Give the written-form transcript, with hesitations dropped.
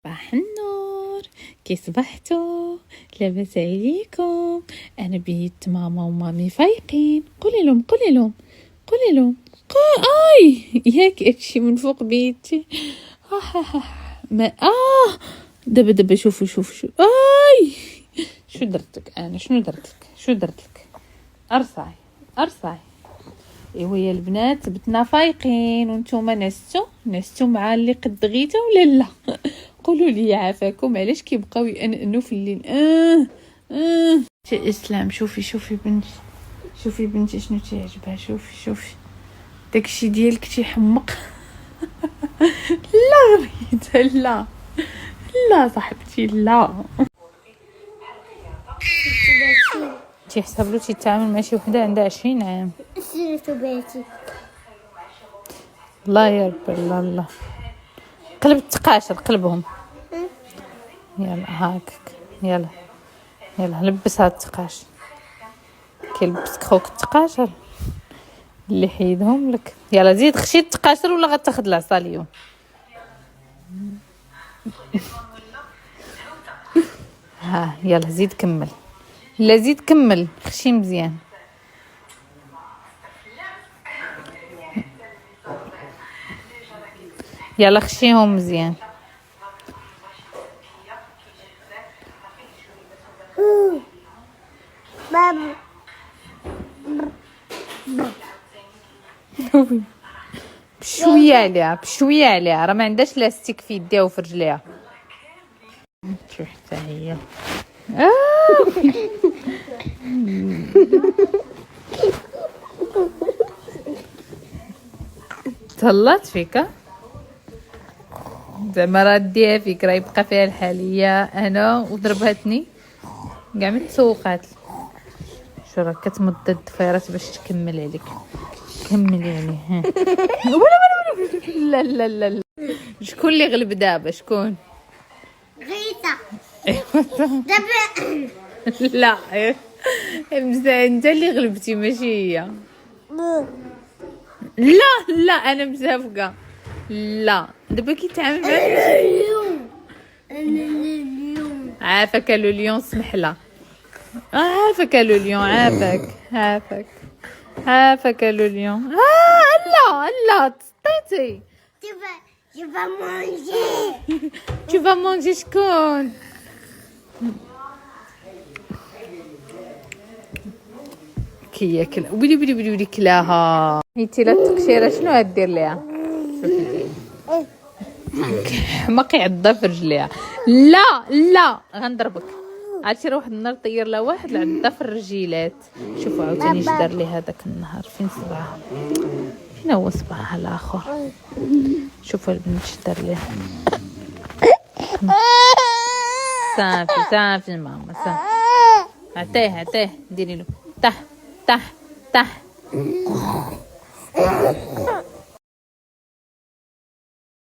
صباح النور، كي صبحتوا؟ لاباس عليكم؟ انا بيت ماما ومامي فايقين. قولي لهم اي ياك هادشي من فوق بيتي. ما دابا شوفوا اي شنو درت لك ارصعي. ايوا يا البنات بتنا فايقين وانتوما نستو مع اللي قد غيتا ولا لا؟ قولوا لي عافاكم علاش كيبقاو ينقنوا في الليل؟ اسلام شوفي بنتي شنو تعجبها. شوفي داكشي ديالك تيحمق. لا غريته، لا صاحبتي، لا تيحسب له تيتعامل مع شي وحده عندها 20 عام. باتي الله يا ربي، الله قلب التقاشر قلبهم. يلا هاكك، يلا لبس هاد التقاشر. كيلبسك خوك التقاشر اللي حيدهم لك. يلا زيد خشي التقاشر ولا غتاخد العصا اليوم. ها يلا زيد كمل، لا زيد كمل، خشي مزيان. يلا خشيهم مزيان. بابا بشويه عليها راه ما عندهاش لاستيك في يديها وفي رجليها. شوف حتى هي تهلات فيك زعما راه ديها فيك، راه يبقى فيها الحاليه انا وضربتني كاع متسوقات. شو راه كتمد الضفيرات باش تكمل عليك. كملي عليه. ها لا شكون اللي غلب دابا؟ شكون؟ غيتا دابا لا مزيان، انت اللي غلبتي ماشي هي. لا انا مزافقه. لا دابا كيتعامل معاك عافاك لوليون، سمح لها. عافاك لوليون، عافاك لوليون. لا طيتي. tu vas manger. Tu vas manger شكون؟ كياكل ولي كلاها. حيتي لا التقشيره شنو غدير ليها؟ شوفي حماق يعضها في رجليها. لا غنضربك. عرفتي راه واحد النهار طير لها واحد العضه في الرجيلات. شوفوا عاوتاني اش دار لي هذاك النهار. فين صباعها؟ فين هو صباعها الاخر؟ شوفوا البنت اش دار ليها. صافي ماما صافي. عطيه ديري له. طح